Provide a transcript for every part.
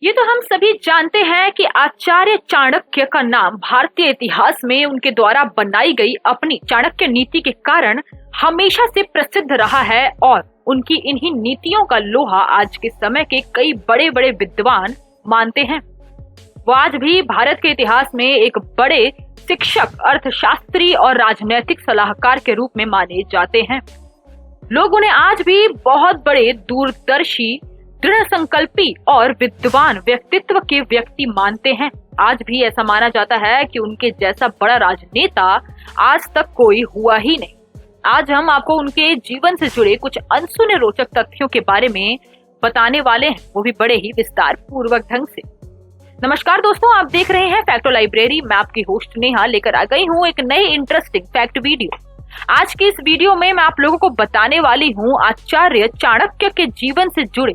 ये तो हम सभी जानते हैं कि आचार्य चाणक्य का नाम भारतीय इतिहास में उनके द्वारा बनाई गई अपनी चाणक्य नीति के कारण हमेशा से प्रसिद्ध रहा है और उनकी इन्हीं नीतियों का लोहा आज के समय के कई बड़े बड़े विद्वान मानते हैं। वो आज भी भारत के इतिहास में एक बड़े शिक्षक, अर्थशास्त्री और राजनैतिक सलाहकार के रूप में माने जाते हैं। लोग उन्हें आज भी बहुत बड़े दूरदर्शी, दृढ़ संकल्पी और विद्वान व्यक्तित्व के व्यक्ति मानते हैं। आज भी ऐसा माना जाता है कि उनके जैसा बड़ा राजनेता आज तक कोई हुआ ही नहीं। आज हम आपको उनके जीवन से जुड़े कुछ अनसुने रोचक तथ्यों के बारे में बताने वाले हैं, वो भी बड़े ही विस्तार पूर्वक ढंग से। नमस्कार दोस्तों, आप देख रहे हैं फैक्टो लाइब्रेरी। मैं आपकी होस्ट नेहा लेकर आ गई हूँ एक नई इंटरेस्टिंग फैक्ट वीडियो। आज की इस वीडियो में मैं आप लोगों को बताने वाली हूँ आचार्य चाणक्य के जीवन से जुड़े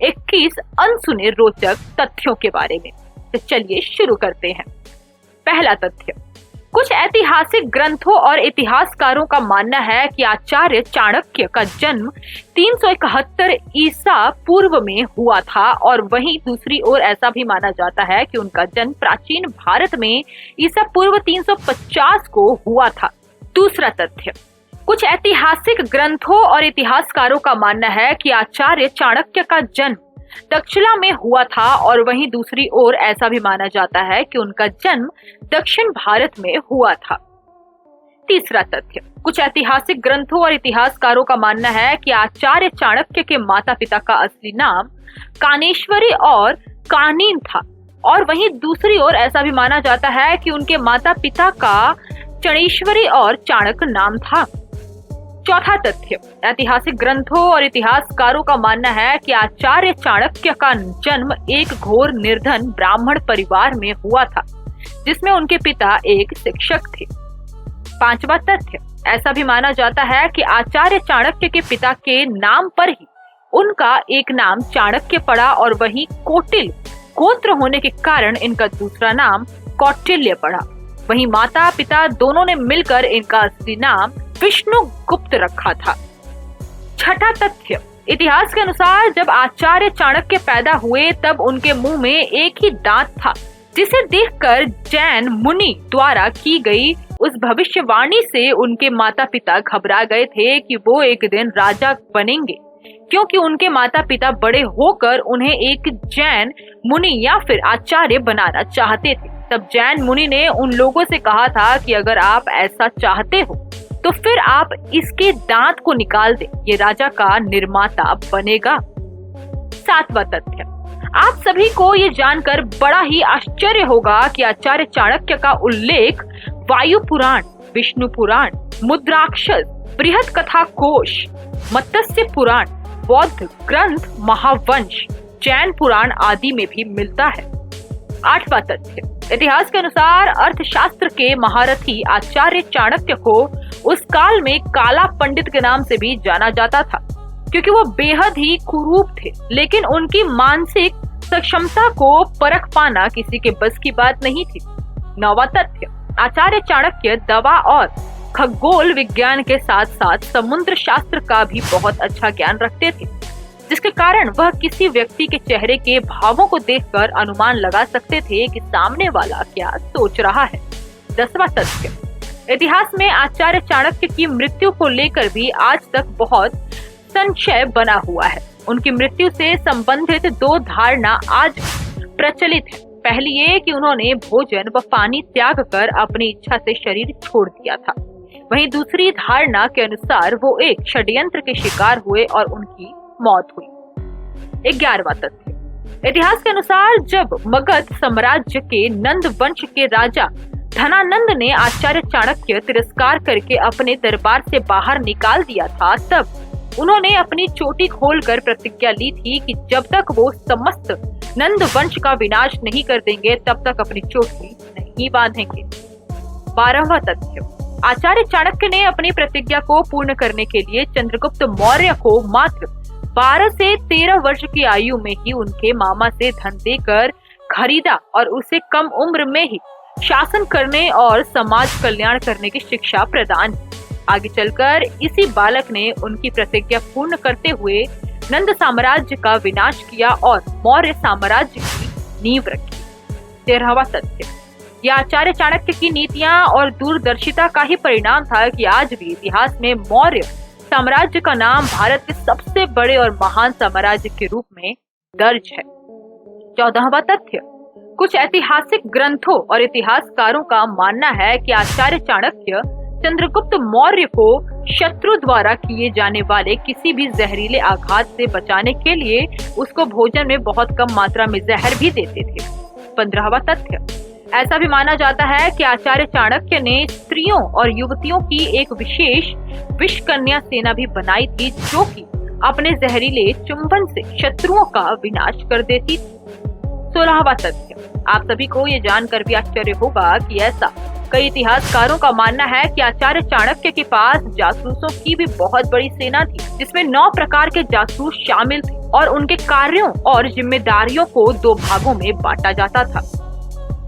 21 अनसुने रोचक तथ्यों के बारे में। तो चलिए शुरू करते हैं। पहला तथ्य, कुछ ऐतिहासिक ग्रंथों और इतिहासकारों का मानना है कि आचार्य चाणक्य का जन्म 371 ईसा पूर्व में हुआ था और वहीं दूसरी ओर ऐसा भी माना जाता है कि उनका जन्म प्राचीन भारत में ईसा पूर्व 350 को हुआ था। दूसरा तथ्य, कुछ ऐतिहासिक ग्रंथों और इतिहासकारों का मानना है कि आचार्य चाणक्य का जन्म तक्षशिला में हुआ था और वहीं दूसरी ओर ऐसा भी माना जाता है कि उनका जन्म दक्षिण भारत में हुआ था। तीसरा तथ्य, कुछ ऐतिहासिक ग्रंथों और इतिहासकारों का मानना है कि आचार्य चाणक्य के माता पिता का असली नाम कानेश्वरी और कानीन था और वहीं दूसरी ओर ऐसा भी माना जाता है कि उनके माता पिता का चणेश्वरी और चाणक्य नाम था। चौथा तथ्य, ऐतिहासिक ग्रंथों और इतिहासकारों का मानना है कि आचार्य चाणक्य का जन्म एक घोर निर्धन ब्राह्मण परिवार में हुआ था जिसमें उनके पिता एक शिक्षक थे। पांचवा तथ्य, ऐसा भी माना जाता है कि आचार्य चाणक्य के पिता के नाम पर ही उनका एक नाम चाणक्य पड़ा और वहीं कौटिल्य गोत्र होने के कारण इनका दूसरा नाम कौटिल्य पड़ा। वहीं माता पिता दोनों ने मिलकर इनका असली नाम विष्णुगुप्त रखा था। छठा तथ्य, इतिहास के अनुसार जब आचार्य चाणक्य पैदा हुए तब उनके मुंह में एक ही दांत था जिसे देखकर जैन मुनि द्वारा की गई उस भविष्यवाणी से उनके माता पिता घबरा गए थे कि वो एक दिन राजा बनेंगे, क्योंकि उनके माता पिता बड़े होकर उन्हें एक जैन मुनि या फिर आचार्य बनाना चाहते थे। तब जैन मुनि ने उन लोगों से कहा था कि अगर आप ऐसा चाहते हो तो फिर आप इसके दांत को निकाल दें, ये राजा का निर्माता बनेगा। सातवां तथ्य, आप सभी को ये जानकर बड़ा ही आश्चर्य होगा कि आचार्य चाणक्य का उल्लेख वायु पुराण, विष्णु पुराण, मुद्राक्षर, बृहद कथा कोश, मत्स्य पुराण, बौद्ध ग्रंथ महावंश, जैन पुराण आदि में भी मिलता है। आठवां तथ्य, इतिहास के अनुसार अर्थशास्त्र के महारथी आचार्य चाणक्य को उस काल में काला पंडित के नाम से भी जाना जाता था क्योंकि वो बेहद ही कुरूप थे, लेकिन उनकी मानसिक सक्षमता को परख पाना किसी के बस की बात नहीं थी। नौवां तथ्य, आचार्य चाणक्य दवा और खगोल विज्ञान के साथ साथ समुद्र शास्त्र का भी बहुत अच्छा ज्ञान रखते थे, जिसके कारण वह किसी व्यक्ति के चेहरे के भावों को देखकर अनुमान लगा सकते थे कि सामने वाला क्या सोच रहा है। 10वां तथ्य, इतिहास में आचार्य चाणक्य की मृत्यु को लेकर भी आज तक बहुत संशय बना हुआ है। उनकी मृत्यु से संबंधित दो धारणा आज प्रचलित है। पहली ये कि उन्होंने भोजन व पानी त्याग कर अपनी इच्छा से शरीर छोड़ दिया था। वहीं दूसरी धारणा के अनुसार वो एक षड्यंत्र के शिकार हुए और उनकी मौत हुई। 11वां तथ्य, इतिहास के अनुसार जब मगध साम्राज्य के नंद वंश के राजा धनानंद ने आचार्य चाणक्य तिरस्कार करके अपने दरबार से बाहर निकाल दिया था, तब उन्होंने अपनी चोटी खोलकर प्रतिज्ञा ली थी कि जब तक वो समस्त नंद वंश का विनाश नहीं कर देंगे तब तक अपनी चोटी नहीं बांधेंगे। 12वां तथ्य, आचार्य चाणक्य ने अपनी प्रतिज्ञा को पूर्ण करने के लिए चंद्रगुप्त मौर्य को मात्र 12 से 13 वर्ष की आयु में ही उनके मामा से धन देकर खरीदा और उसे कम उम्र में ही शासन करने और समाज कल्याण करने की शिक्षा प्रदान की। आगे चलकर इसी बालक ने उनकी प्रतिज्ञा पूर्ण करते हुए नंद साम्राज्य का विनाश किया और मौर्य साम्राज्य की नींव रखी। 13वां तथ्य, यह आचार्य चाणक्य की नीतियां और दूरदर्शिता का ही परिणाम था कि आज भी इतिहास में मौर्य साम्राज्य का नाम भारत के सबसे बड़े और महान साम्राज्य के रूप में दर्ज है। 14वां तथ्य, कुछ ऐतिहासिक ग्रंथों और इतिहासकारों का मानना है कि आचार्य चाणक्य चंद्रगुप्त मौर्य को शत्रु द्वारा किए जाने वाले किसी भी जहरीले आघात से बचाने के लिए उसको भोजन में बहुत कम मात्रा में जहर भी देते थे। 15वां तथ्य, ऐसा भी माना जाता है कि आचार्य चाणक्य ने स्त्रियों और युवतियों की एक विशेष विषकन्या सेना भी बनाई थी, जो कि अपने जहरीले चुंबन से शत्रुओं का विनाश कर देती थी। 16वां तथ्य, आप सभी को ये जानकर भी आश्चर्य होगा कि ऐसा कई इतिहासकारों का मानना है कि आचार्य चाणक्य के पास जासूसों की भी बहुत बड़ी सेना थी, जिसमें 9 प्रकार के जासूस शामिल थे और उनके कार्यों और जिम्मेदारियों को 2 भागों में बांटा जाता था।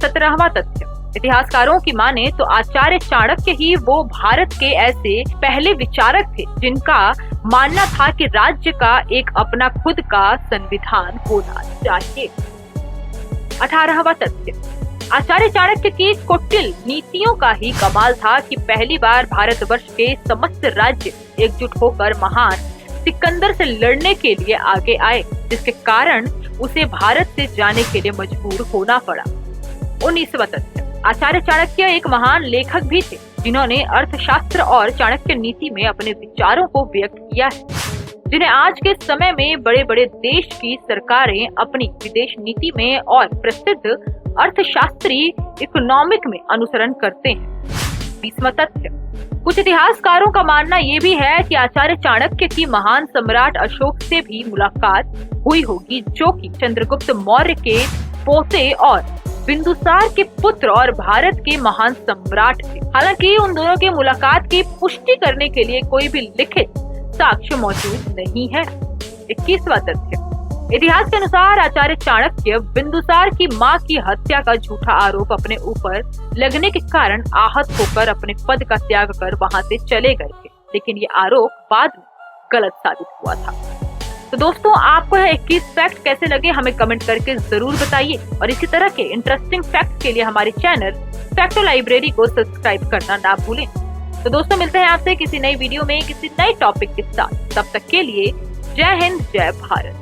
17वां तथ्य, इतिहासकारों की माने तो आचार्य चाणक्य ही वो भारत के ऐसे पहले विचारक थे जिनका मानना था कि राज्य का एक अपना खुद का संविधान होना चाहिए। 18वां तथ्य, आचार्य चाणक्य की कुटिल नीतियों का ही कमाल था कि पहली बार भारतवर्ष के समस्त राज्य एकजुट होकर महान सिकंदर से लड़ने के लिए आगे आए, जिसके कारण उसे भारत से जाने के लिए मजबूर होना पड़ा। 19वां तथ्य, आचार्य चाणक्य एक महान लेखक भी थे जिन्होंने अर्थशास्त्र और चाणक्य नीति में अपने विचारों को व्यक्त किया है, जिन्हें आज के समय में बड़े बड़े देश की सरकारें अपनी विदेश नीति में और प्रसिद्ध अर्थशास्त्री इकोनॉमिक में अनुसरण करते हैं। 20वां तथ्य, कुछ इतिहासकारों का मानना ये भी है कि आचार्य चाणक्य की महान सम्राट अशोक से भी मुलाकात हुई होगी, जो कि चंद्रगुप्त मौर्य के पोते और बिंदुसार के पुत्र और भारत के महान सम्राट थे। हालांकि उन दोनों के मुलाकात की पुष्टि करने के लिए कोई भी लिखित साक्ष्य मौजूद नहीं है। 21वां तथ्य, इतिहास के अनुसार आचार्य चाणक्य बिंदुसार की मां की हत्या का झूठा आरोप अपने ऊपर लगने के कारण आहत होकर अपने पद का त्याग कर वहां से चले गए थे, लेकिन ये आरोप बाद में गलत साबित हुआ था। तो दोस्तों, आपको यह 21 फैक्ट कैसे लगे हमें कमेंट करके जरूर बताइए और इसी तरह के इंटरेस्टिंग फैक्ट के लिए हमारे चैनल फैक्टो लाइब्रेरी को सब्सक्राइब करना ना भूलें। तो दोस्तों, मिलते हैं आपसे किसी नई वीडियो में किसी नए टॉपिक के साथ। तब तक के लिए जय हिंद, जय भारत।